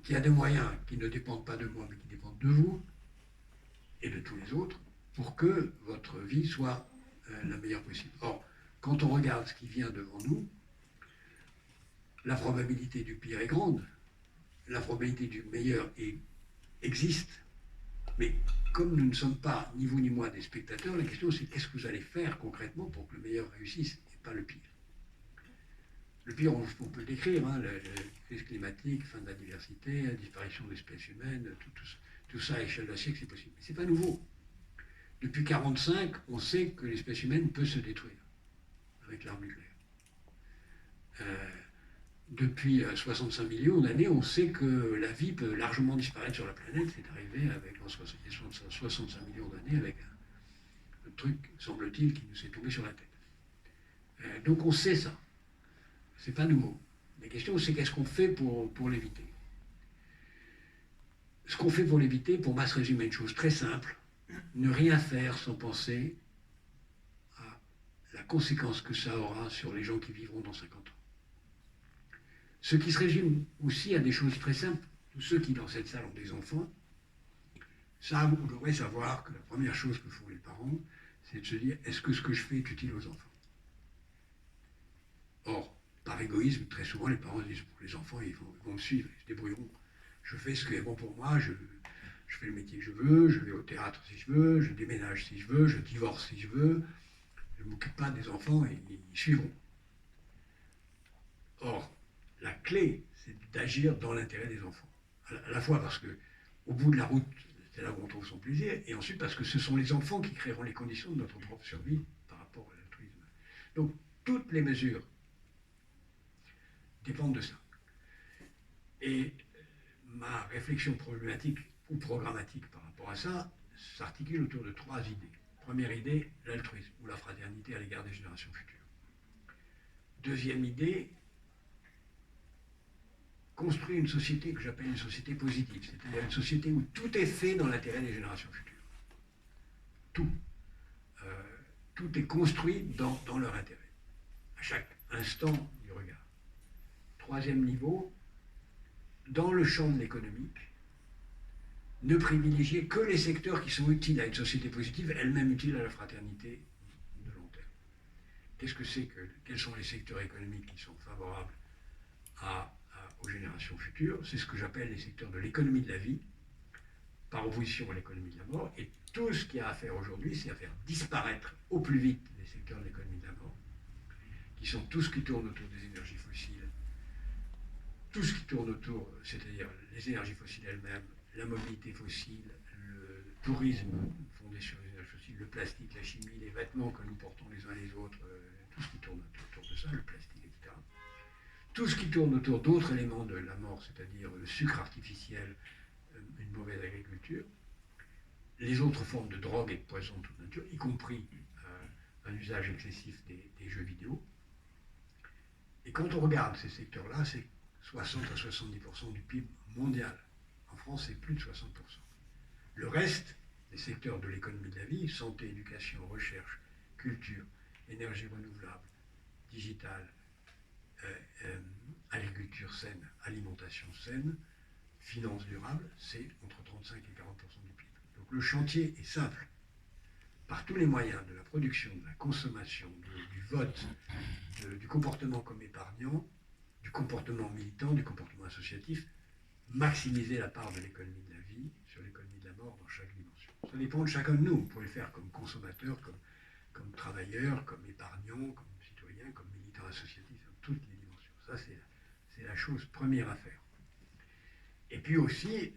qu'il y a des moyens qui ne dépendent pas de moi, mais qui dépendent de vous et de tous les autres, pour que votre vie soit la meilleure possible. Or, quand on regarde ce qui vient devant nous, la probabilité du pire est grande, la probabilité du meilleur existe, mais comme nous ne sommes pas, ni vous ni moi, des spectateurs, la question c'est qu'est-ce que vous allez faire concrètement pour que le meilleur réussisse et pas le pire. Le pire, on peut le décrire, hein, la crise climatique, fin de la diversité, la disparition de l'espèce humaine, tout ça à échelle d'un siècle, c'est possible. Mais ce n'est pas nouveau. Depuis 1945, on sait que l'espèce humaine peut se détruire avec l'arme nucléaire. Depuis 65 millions d'années, on sait que la vie peut largement disparaître sur la planète. C'est arrivé avec, en 65 millions d'années avec un truc, semble-t-il, qui nous est tombé sur la tête. Donc on sait ça. C'est pas nouveau. La question, c'est qu'est-ce qu'on fait pour l'éviter. Ce qu'on fait pour l'éviter, pour moi, se résume à une chose très simple. Ne rien faire sans penser à la conséquence que ça aura sur les gens qui vivront dans 50 ans. Ce qui se résume aussi à des choses très simples. Tous ceux qui, dans cette salle, ont des enfants, savent ou devraient savoir que la première chose que font les parents, c'est de se dire, est-ce que ce que je fais est utile aux enfants? Or, par égoïsme, très souvent, les parents disent, pour les enfants, ils vont me suivre, ils se débrouilleront. Je fais ce qui est bon pour moi, je fais le métier que je veux, je vais au théâtre si je veux, je déménage si je veux, je divorce si je veux, je ne m'occupe pas des enfants et ils suivront. Or, la clé, c'est d'agir dans l'intérêt des enfants. À la fois parce qu'au bout de la route, c'est là où on trouve son plaisir, et ensuite parce que ce sont les enfants qui créeront les conditions de notre propre survie par rapport à l'altruisme. Donc, toutes les mesures dépendent de ça. Et ma réflexion problématique ou programmatique par rapport à ça s'articule autour de 3 idées. Première idée, l'altruisme ou la fraternité à l'égard des générations futures. Deuxième idée, construire une société que j'appelle une société positive, c'est-à-dire une société où tout est fait dans l'intérêt des générations futures. Tout. Tout est construit dans leur intérêt, à chaque instant du regard. Troisième niveau, dans le champ de l'économique, ne privilégier que les secteurs qui sont utiles à une société positive, elle-même utile à la fraternité de long terme. Qu'est-ce que c'est que, quels sont les secteurs économiques qui sont favorables aux générations futures? C'est ce que j'appelle les secteurs de l'économie de la vie, par opposition à l'économie de la mort, et tout ce qu'il y a à faire aujourd'hui, c'est à faire disparaître au plus vite les secteurs de l'économie de la mort, qui sont tout ce qui tourne autour des énergies fossiles, tout ce qui tourne autour, c'est-à-dire les énergies fossiles elles-mêmes, la mobilité fossile, le tourisme fondé sur les énergies fossiles, le plastique, la chimie, les vêtements que nous portons les uns les autres, tout ce qui tourne autour de ça, le plastique, etc. Tout ce qui tourne autour d'autres éléments de la mort, c'est-à-dire le sucre artificiel, une mauvaise agriculture, les autres formes de drogue et de poison de toute nature, y compris un usage excessif des jeux vidéo. Et quand on regarde ces secteurs-là, c'est 60 à 70% du PIB mondial. En France, c'est plus de 60%. Le reste, les secteurs de l'économie de la vie, santé, éducation, recherche, culture, énergie renouvelable, digitale, agriculture saine, alimentation saine, finances durables, c'est entre 35 et 40% du PIB. Donc le chantier est simple. Par tous les moyens de la production, de la consommation, du vote, du comportement comme épargnant, du comportement militant, du comportement associatif, maximiser la part de l'économie de la vie sur l'économie de la mort dans chaque dimension. Ça dépend de chacun de nous. On peut le faire comme consommateur, comme travailleur, comme épargnant, comme citoyen, comme militant associatif, dans toutes les dimensions. Ça, c'est la chose première à faire. Et puis aussi,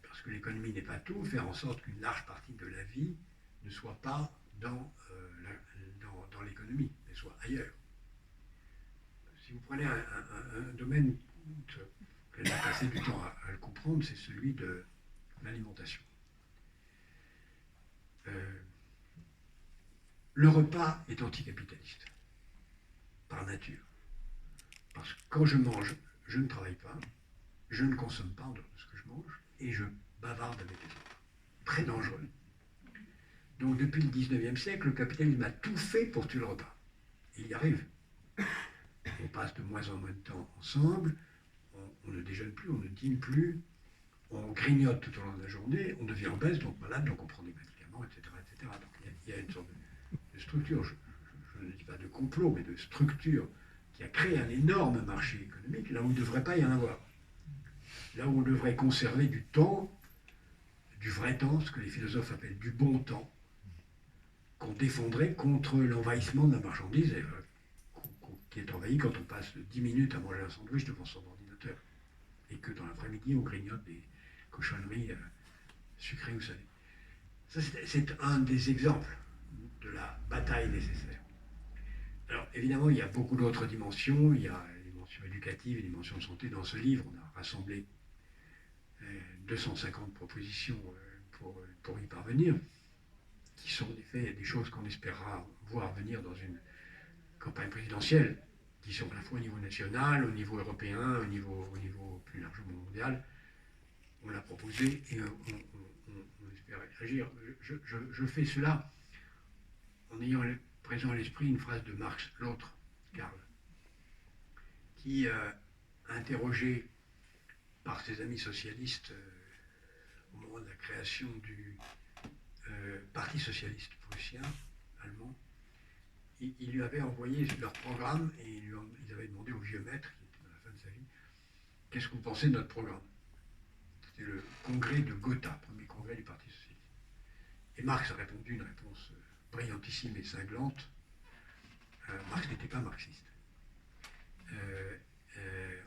parce que l'économie n'est pas tout, faire en sorte qu'une large partie de la vie ne soit pas dans l'économie, mais soit ailleurs. Si vous prenez un domaine que j'ai passé du temps à le comprendre, c'est celui de l'alimentation. Le repas est anticapitaliste, par nature. Parce que quand je mange, je ne travaille pas, je ne consomme pas de ce que je mange, et je bavarde avec les autres. Très dangereux. Donc depuis le 19e siècle, le capitalisme a tout fait pour tuer le repas. Il y arrive. On passe de moins en moins de temps ensemble, on ne déjeune plus, on ne dîne plus, on grignote tout au long de la journée, on devient obèse, donc malade, donc on prend des médicaments, etc. etc. Donc il y a une sorte de structure, je ne dis pas de complot, mais de structure qui a créé un énorme marché économique là où il ne devrait pas y en avoir. Là où on devrait conserver du temps, du vrai temps, ce que les philosophes appellent du bon temps, qu'on défendrait contre l'envahissement de la marchandise, qui est envahi quand on passe 10 minutes à manger un sandwich devant son ordinateur, et que dans l'après-midi, on grignote des cochonneries sucrées ou salées. Ça, c'est un des exemples de la bataille nécessaire. Alors, évidemment, il y a beaucoup d'autres dimensions, il y a éducative et dimension de santé. Dans ce livre, on a rassemblé 250 propositions pour y parvenir, qui sont en effet des choses qu'on espérera voir venir dans une campagne présidentielle, qui sont à la fois au niveau national, au niveau européen, au niveau plus largement mondial. On l'a proposé et on espère agir. Je fais cela en ayant présent à l'esprit une phrase de Marx, l'autre, Karl, qui a interrogé par ses amis socialistes au moment de la création du Parti socialiste prussien, allemand, il lui avait envoyé leur programme et ils avaient demandé au vieux maître, qui était dans la fin de sa vie, qu'est-ce que vous pensez de notre programme? C'était le congrès de Gotha, premier congrès du Parti socialiste. Et Marx a répondu une réponse brillantissime et cinglante. Marx n'était pas marxiste.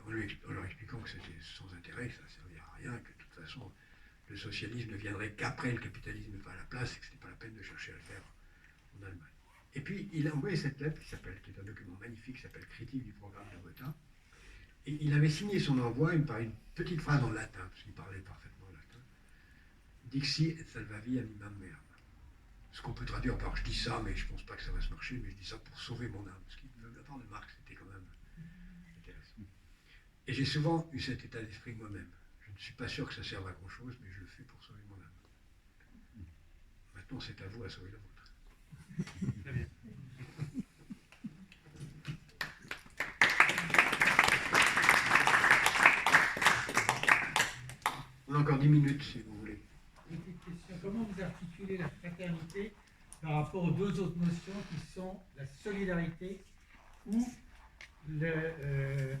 En leur expliquant que c'était sans intérêt, que ça ne servait à rien, que de toute façon le socialisme ne viendrait qu'après le capitalisme à la place et que ce n'était pas la peine de chercher à le faire en Allemagne. Et puis il a envoyé cette lettre qui est un document magnifique qui s'appelle Critique du programme de Gotha. Et il avait signé son envoi par une petite phrase en latin, parce qu'il parlait parfaitement latin. Dixi et salvavi animam meam. Ce qu'on peut traduire par je dis ça, mais je ne pense pas que ça va se marcher, mais je dis ça pour sauver mon âme. Ce qui, de la part de Marx, c'était quand même intéressant. Et j'ai souvent eu cet état d'esprit moi-même. Je ne suis pas sûr que ça serve à grand-chose, mais je le fais pour sauver mon âme. Maintenant, c'est à vous à sauver la vôtre. Très bien. On a encore 10 minutes, si vous voulez. Une petite question. Comment vous articulez la fraternité par rapport aux deux autres notions qui sont la solidarité ou le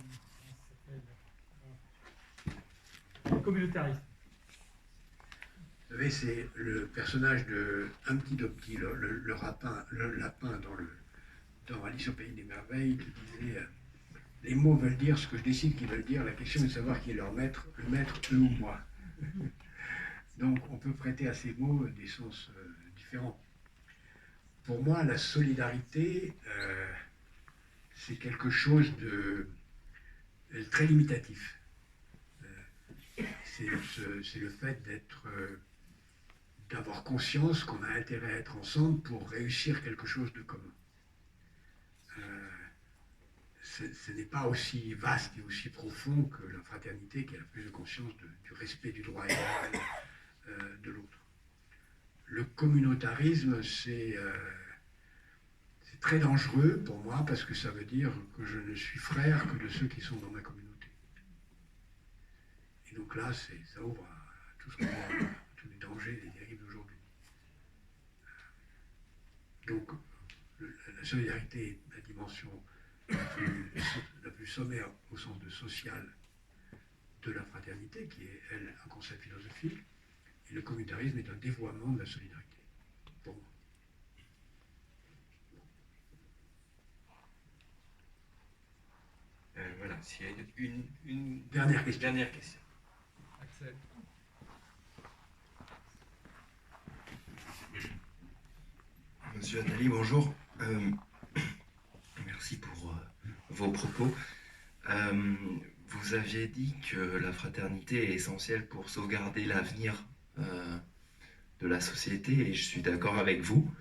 communautarisme? Vous savez, c'est le personnage de Humpty Dumpty, le lapin dans Alice au Pays des Merveilles, qui disait les mots veulent dire ce que je décide qu'ils veulent dire, la question est de savoir qui est leur maître, le maître, eux ou moi. Donc on peut prêter à ces mots des sens différents. Pour moi, la solidarité, c'est quelque chose de très limitatif. C'est le fait d'avoir conscience qu'on a intérêt à être ensemble pour réussir quelque chose de commun. Ce n'est pas aussi vaste et aussi profond que la fraternité qui a la plus de conscience du respect du droit égal de l'autre. Le communautarisme, c'est très dangereux pour moi parce que ça veut dire que je ne suis frère que de ceux qui sont dans ma communauté. Et donc là, ça ouvre à tout ce qu'on voit, tous les dangers, les dérives d'aujourd'hui. Donc, la solidarité est la dimension la plus sommaire au sens de social de la fraternité, qui est, elle, un concept philosophique, et le communautarisme est un dévoiement de la solidarité, pour moi. Voilà, s'il y a une Dernière question. Dernière question. Axel. Monsieur Attali, bonjour. Merci pour vos propos. Vous aviez dit que la fraternité est essentielle pour sauvegarder l'avenir de la société, et je suis d'accord avec vous.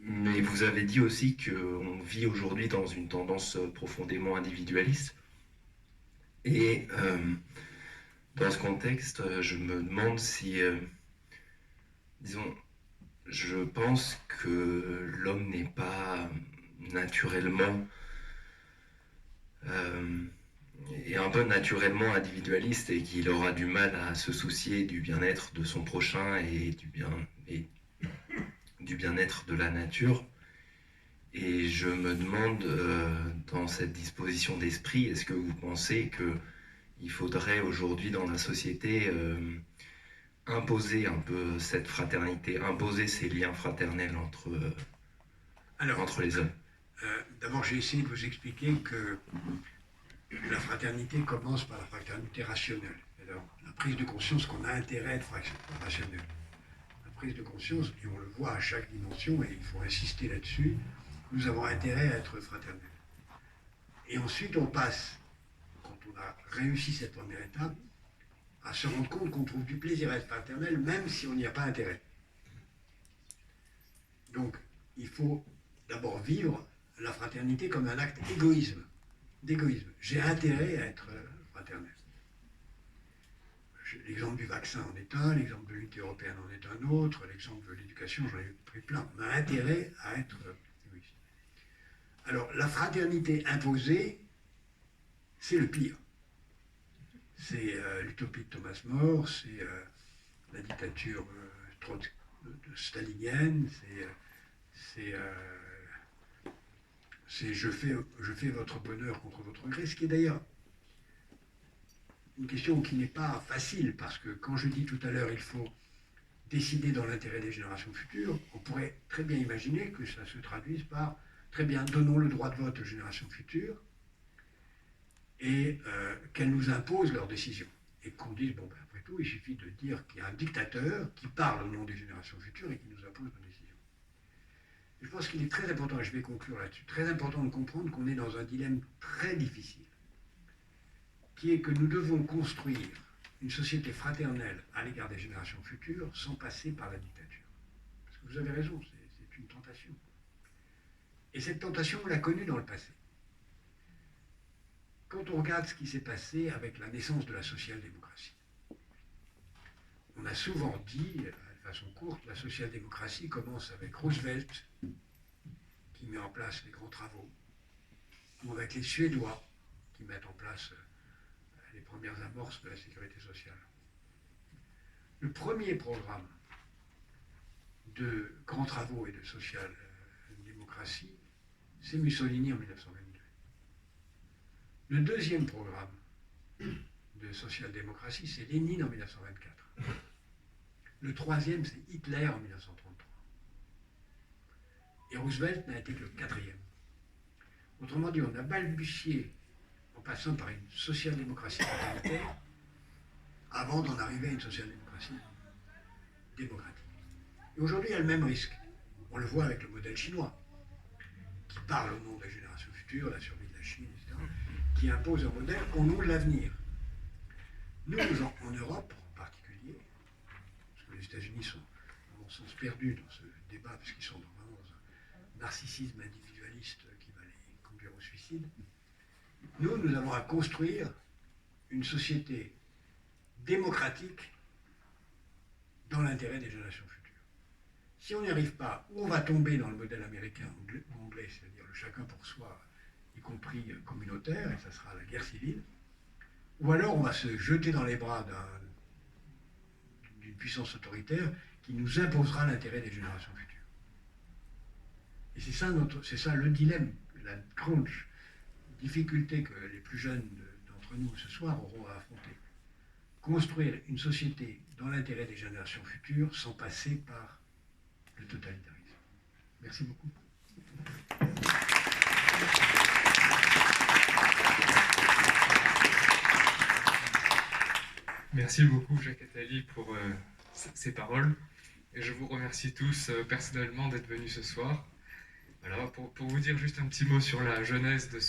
Mais vous avez dit aussi qu'on vit aujourd'hui dans une tendance profondément individualiste. Et dans ce contexte, je me demande si, disons, je pense que l'homme n'est pas naturellement est un peu naturellement individualiste et qu'il aura du mal à se soucier du bien-être de son prochain et du bien-être de la nature. Et je me demande, dans cette disposition d'esprit, est-ce que vous pensez qu'il faudrait aujourd'hui dans la société imposer un peu cette fraternité, imposer ces liens fraternels entre les hommes? D'abord, j'ai essayé de vous expliquer que la fraternité commence par la fraternité rationnelle. Alors, la prise de conscience qu'on a intérêt à être rationnel. La prise de conscience, et on le voit à chaque dimension, et il faut insister là-dessus, nous avons intérêt à être fraternels. Et ensuite, on passe, quand on a réussi cette première étape, à se rendre compte qu'on trouve du plaisir à être fraternel, même si on n'y a pas intérêt. Donc, il faut d'abord vivre la fraternité comme un acte d'égoïsme. J'ai intérêt à être fraternel. L'exemple du vaccin en est un, l'exemple de l'unité européenne en est un autre, l'exemple de l'éducation, j'en ai pris plein. On a intérêt à être égoïste. Alors, la fraternité imposée, c'est le pire. C'est l'utopie de Thomas More, c'est la dictature stalinienne, c'est je fais votre bonheur contre votre regret, ce qui est d'ailleurs une question qui n'est pas facile, parce que quand je dis tout à l'heure il faut décider dans l'intérêt des générations futures, on pourrait très bien imaginer que ça se traduise par très bien, donnons le droit de vote aux générations futures et qu'elles nous imposent leurs décisions. Et qu'on dise, bon, ben, après tout, il suffit de dire qu'il y a un dictateur qui parle au nom des générations futures et qui nous impose nos décisions. Et je pense qu'il est très important, et je vais conclure là-dessus, très important de comprendre qu'on est dans un dilemme très difficile, qui est que nous devons construire une société fraternelle à l'égard des générations futures sans passer par la dictature. Parce que vous avez raison, c'est une tentation. Et cette tentation, on l'a connue dans le passé. Quand on regarde ce qui s'est passé avec la naissance de la social-démocratie, on a souvent dit, de façon courte, la social-démocratie commence avec Roosevelt, qui met en place les grands travaux, ou avec les Suédois, qui mettent en place les premières amorces de la sécurité sociale. Le premier programme de grands travaux et de social-démocratie, c'est Mussolini en 1922. Le deuxième programme de social-démocratie, c'est Lénine en 1924. Le troisième, c'est Hitler en 1933. Et Roosevelt n'a été que le quatrième. Autrement dit, on a balbutié en passant par une social-démocratie totalitaire avant d'en arriver à une social-démocratie démocratique. Et aujourd'hui, il y a le même risque. On le voit avec le modèle chinois, qui parle au nom des générations futures, la survie de la Chine, etc., qui impose un modèle au nom de l'avenir. Nous, en Europe en particulier, parce que les États-Unis sont, à mon sens, perdus dans ce débat, parce qu'ils sont vraiment dans un narcissisme individualiste qui va les conduire au suicide, nous avons à construire une société démocratique dans l'intérêt des générations futures. Si on n'y arrive pas, ou on va tomber dans le modèle américain ou anglais, c'est-à-dire le chacun pour soi, y compris communautaire, et ça sera la guerre civile, ou alors on va se jeter dans les bras d'une puissance autoritaire qui nous imposera l'intérêt des générations futures. Et c'est ça le dilemme, la grande difficulté que les plus jeunes d'entre nous ce soir auront à affronter. Construire une société dans l'intérêt des générations futures sans passer par le totalitarisme. Merci beaucoup. Merci beaucoup Jacques Attali pour ces paroles. Et je vous remercie tous personnellement d'être venus ce soir. Voilà, pour vous dire juste un petit mot sur la genèse de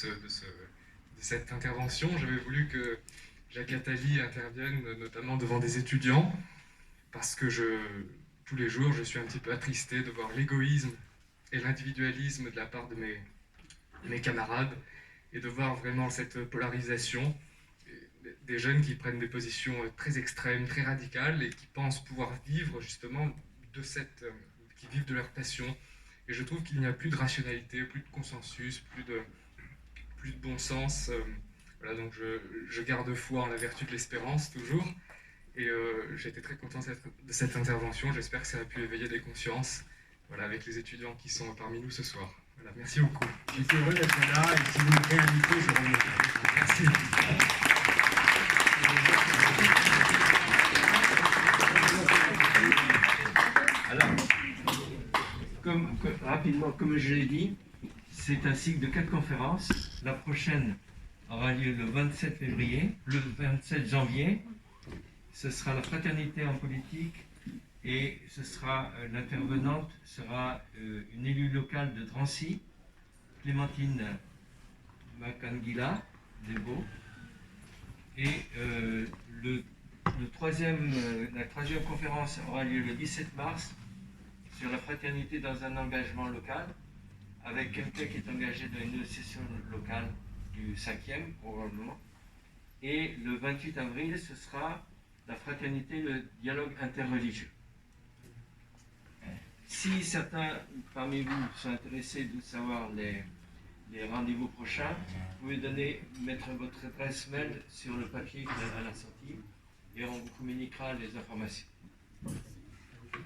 cette intervention, j'avais voulu que Jacques Attali intervienne notamment devant des étudiants, parce que tous les jours, je suis un petit peu attristé de voir l'égoïsme et l'individualisme de la part de mes camarades, et de voir vraiment cette polarisation des jeunes qui prennent des positions très extrêmes, très radicales, et qui pensent pouvoir vivre justement qui vivent de leur passion. Et je trouve qu'il n'y a plus de rationalité, plus de consensus, plus de bon sens. Voilà, donc je garde foi en la vertu de l'espérance toujours. Et j'ai été très content de cette intervention. J'espère que ça a pu éveiller des consciences, voilà, avec les étudiants qui sont parmi nous ce soir. Voilà, merci beaucoup. J'étais heureux d'être là, et si vous me réinvitez, je reviendrai. Merci. Alors, rapidement, comme je l'ai dit, c'est un cycle de 4 conférences. La prochaine aura lieu le 27 février, le 27 janvier. Ce sera la fraternité en politique, et l'intervenante sera une élue locale de Drancy, Clémentine Makangila Debo. Et la troisième conférence aura lieu le 17 mars sur la fraternité dans un engagement local, avec quelqu'un qui est engagé dans une association locale du 5e probablement. Et le 28 avril, ce sera la fraternité, le dialogue interreligieux. Si certains parmi vous sont intéressés de savoir les rendez-vous prochains, vous pouvez mettre votre adresse mail sur le papier à la sortie et on vous communiquera les informations.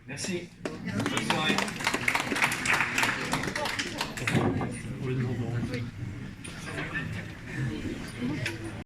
Merci. Bonne soirée.